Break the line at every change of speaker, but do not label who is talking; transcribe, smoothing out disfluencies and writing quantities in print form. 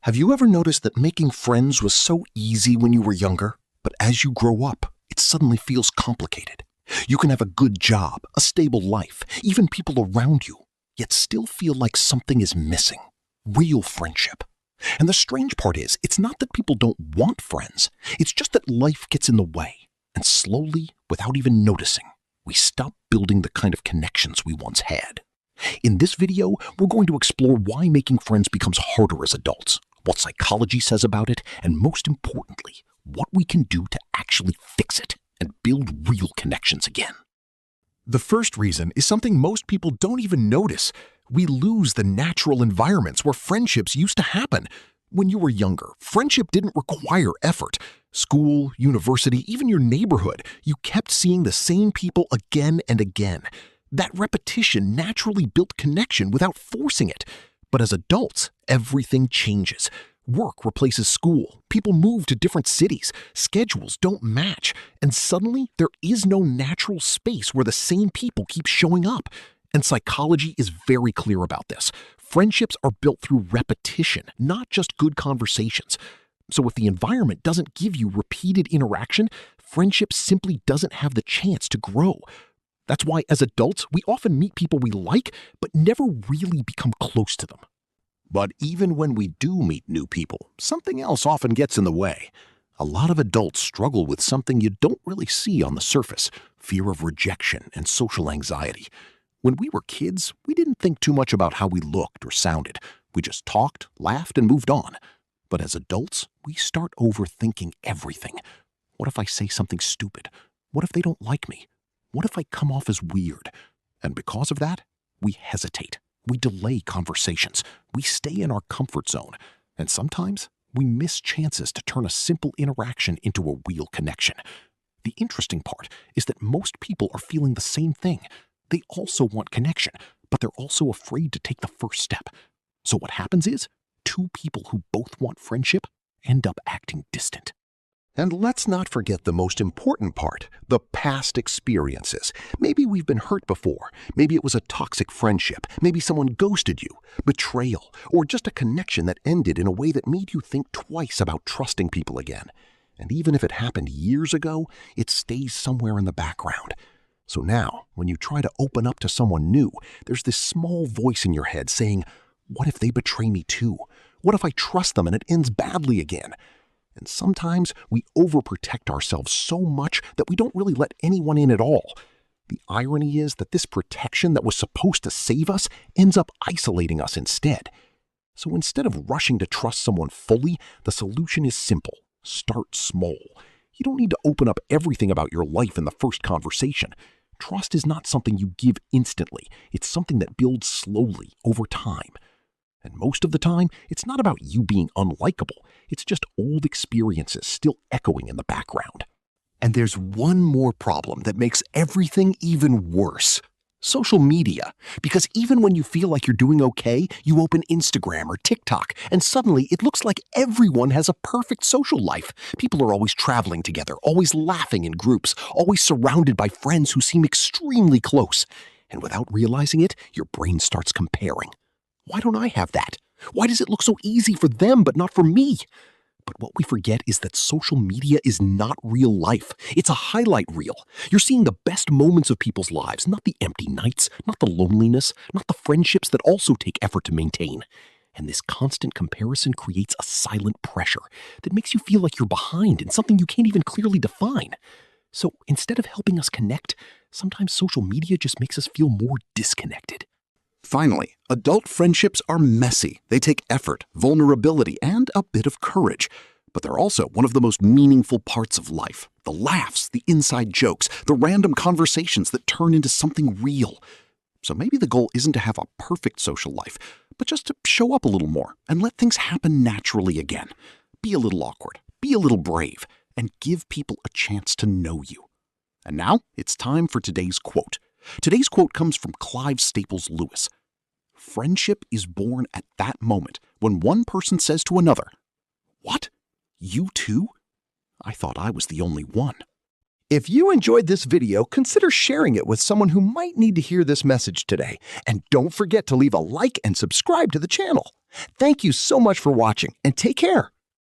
Have you ever noticed that making friends was so easy when you were younger, but as you grow up, it suddenly feels complicated? You can have a good job, a stable life, even people around you, yet still feel like something is missing. Real friendship. And the strange part is, it's not that people don't want friends. It's just that life gets in the way. And slowly, without even noticing, we stop building the kind of connections we once had. In this video, we're going to explore why making friends becomes harder as adults, what psychology says about it, and most importantly, what we can do to actually fix it and build real connections again.
The first reason is something most people don't even notice. We lose the natural environments where friendships used to happen. When you were younger, friendship didn't require effort. School, university, even your neighborhood, you kept seeing the same people again and again. That repetition naturally built connection without forcing it. But as adults, everything changes. Work replaces school, people move to different cities, schedules don't match, and suddenly there is no natural space where the same people keep showing up. And psychology is very clear about this. Friendships are built through repetition, not just good conversations. So if the environment doesn't give you repeated interaction, friendship simply doesn't have the chance to grow. That's why as adults, we often meet people we like, but never really become close to them.
But even when we do meet new people, something else often gets in the way. A lot of adults struggle with something you don't really see on the surface: fear of rejection and social anxiety. When we were kids, we didn't think too much about how we looked or sounded. We just talked, laughed, and moved on. But as adults, we start overthinking everything. What if I say something stupid? What if they don't like me? What if I come off as weird? And because of that, we hesitate. We delay conversations. We stay in our comfort zone. And sometimes we miss chances to turn a simple interaction into a real connection. The interesting part is that most people are feeling the same thing. They also want connection, but they're also afraid to take the first step. So what happens is, two people who both want friendship end up acting distant. And let's not forget the most important part, the past experiences. Maybe we've been hurt before. Maybe it was a toxic friendship. Maybe someone ghosted you, betrayal, or just a connection that ended in a way that made you think twice about trusting people again. And even if it happened years ago, it stays somewhere in the background. So now, when you try to open up to someone new, there's this small voice in your head saying, what if they betray me too? What if I trust them and it ends badly again? And sometimes we overprotect ourselves so much that we don't really let anyone in at all. The irony is that this protection that was supposed to save us ends up isolating us instead. So instead of rushing to trust someone fully, the solution is simple. Start small. You don't need to open up everything about your life in the first conversation. Trust is not something you give instantly. It's something that builds slowly over time. And most of the time, it's not about you being unlikable. It's just old experiences still echoing in the background. And there's one more problem that makes everything even worse. Social media. Because even when you feel like you're doing okay, you open Instagram or TikTok, and suddenly it looks like everyone has a perfect social life. People are always traveling together, always laughing in groups, always surrounded by friends who seem extremely close. And without realizing it, your brain starts comparing. Why don't I have that? Why does it look so easy for them but not for me? But what we forget is that social media is not real life. It's a highlight reel. You're seeing the best moments of people's lives, not the empty nights, not the loneliness, not the friendships that also take effort to maintain. And this constant comparison creates a silent pressure that makes you feel like you're behind in something you can't even clearly define. So instead of helping us connect, sometimes social media just makes us feel more disconnected.
Finally, adult friendships are messy. They take effort, vulnerability, and a bit of courage. But they're also one of the most meaningful parts of life. The laughs, the inside jokes, the random conversations that turn into something real. So maybe the goal isn't to have a perfect social life, but just to show up a little more and let things happen naturally again. Be a little awkward, be a little brave, and give people a chance to know you. And now it's time for today's quote. Today's quote comes from Clive Staples Lewis. Friendship is born at that moment when one person says to another, "What? You too? I thought I was the only one."
If you enjoyed this video, consider sharing it with someone who might need to hear this message today. And don't forget to leave a like and subscribe to the channel. Thank you so much for watching, and take care.